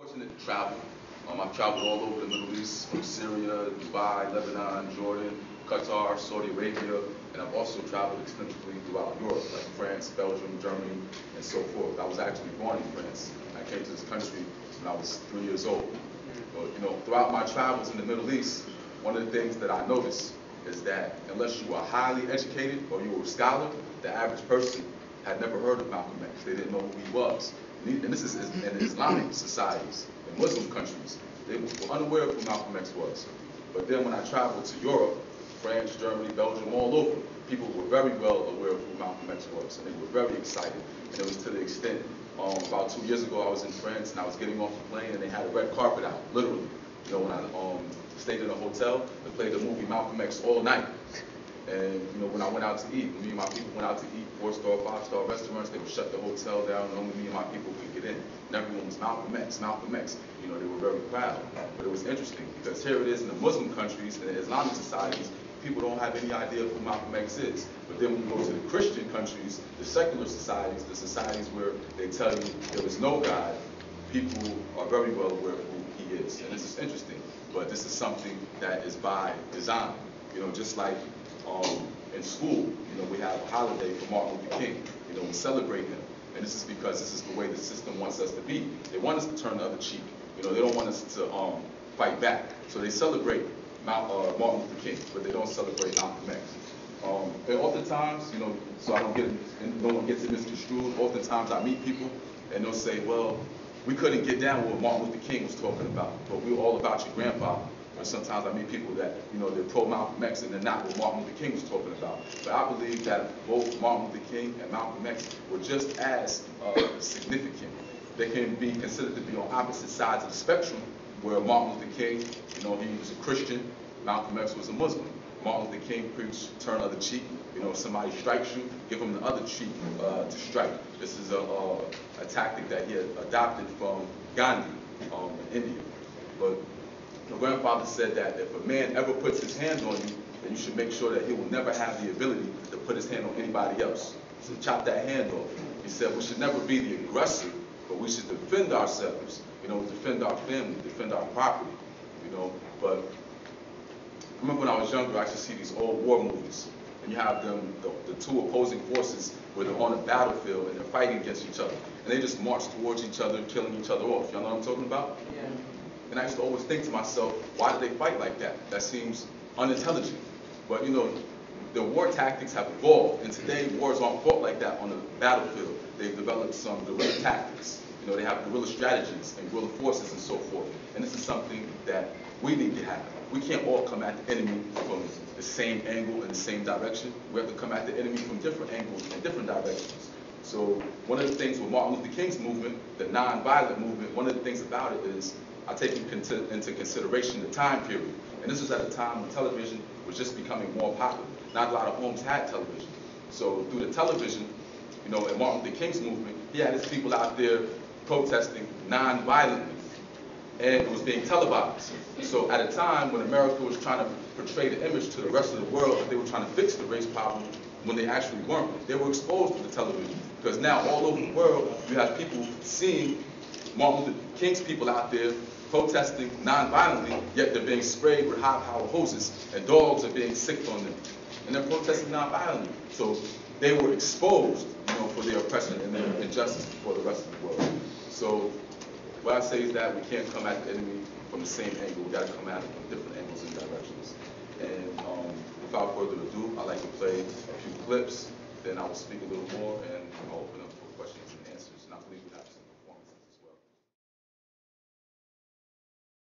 Fortunate to travel. I've traveled all over the Middle East, from Syria, Dubai, Lebanon, Jordan, Qatar, Saudi Arabia, and I've also traveled extensively throughout Europe, like France, Belgium, Germany, and so forth. I was actually born in France. I came to this country when I was 3 years old. But, throughout my travels in the Middle East, one of the things that I noticed is that unless you are highly educated or you were a scholar, the average person had never heard of Malcolm X. They didn't know who he was. And this is in Islamic societies, in Muslim countries. They were unaware of who Malcolm X was. But then when I traveled to Europe, France, Germany, Belgium, all over, people were very well aware of who Malcolm X was, and they were very excited. And it was to the extent, about 2 years ago, I was in France, and I was getting off the plane, and they had a red carpet out, literally. When I stayed in a hotel, they played the movie Malcolm X all night. And when I went out to eat, me and my people went out to eat 4-star, 5-star restaurants, they would shut the hotel down, and only me and my people could get in. And everyone was Malcolm X, Malcolm X. They were very proud. But it was interesting, because here it is in the Muslim countries and the Islamic societies, people don't have any idea of who Malcolm X is. But then when you go to the Christian countries, the secular societies, the societies where they tell you there is no God, people are very well aware of who he is. And this is interesting, but this is something that is by design. Just like in school, we have a holiday for Martin Luther King. We celebrate him. And this is because this is the way the system wants us to be. They want us to turn the other cheek. They don't want us to fight back. So they celebrate Martin Luther King, but they don't celebrate Malcolm X. And oftentimes, so I don't get, no one gets it misconstrued, oftentimes I meet people and they'll say, well, we couldn't get down with what Martin Luther King was talking about, but we were all about your grandfather. Or sometimes I meet people that, they're pro-Malcolm X and they're not what Martin Luther King was talking about. But I believe that both Martin Luther King and Malcolm X were just as significant. They can be considered to be on opposite sides of the spectrum, where Martin Luther King, he was a Christian, Malcolm X was a Muslim. Martin Luther King preached, turn the other cheek. If somebody strikes you, give them the other cheek to strike. This is a tactic that he had adopted from Gandhi in India. But my grandfather said that if a man ever puts his hand on you, then you should make sure that he will never have the ability to put his hand on anybody else. So chop that hand off. He said we should never be the aggressor, but we should defend ourselves. Defend our family, defend our property. But I remember when I was younger, I used to see these old war movies, and you have them, the two opposing forces where they're on a battlefield and they're fighting against each other, and they just march towards each other, killing each other off. Y'all know what I'm talking about? Yeah. And I used to always think to myself, why do they fight like that? That seems unintelligent. But the war tactics have evolved, and today wars aren't fought like that on the battlefield. They've developed some guerrilla tactics. They have guerrilla strategies and guerrilla forces and so forth. And this is something that we need to have. We can't all come at the enemy from the same angle and the same direction. We have to come at the enemy from different angles and different directions. So one of the things with Martin Luther King's movement, the non-violent movement, one of the things about it is I take into consideration the time period. And this was at a time when television was just becoming more popular. Not a lot of homes had television. So through the television, in Martin Luther King's movement, he had his people out there protesting non-violently. And it was being televised. So at a time when America was trying to portray the image to the rest of the world that they were trying to fix the race problem, when they actually weren't, they were exposed to the television. Because now all over the world, you have people seeing Martin Luther King's people out there protesting non-violently, yet they're being sprayed with high-power hoses, and dogs are being sicked on them. And they're protesting non-violently. So they were exposed, for their oppression and their injustice before the rest of the world. So what I say is that we can't come at the enemy from the same angle. We got to come at it from different angles and directions. And without further ado, I'd like to play a few clips. Then I will speak a little more and I'll open up.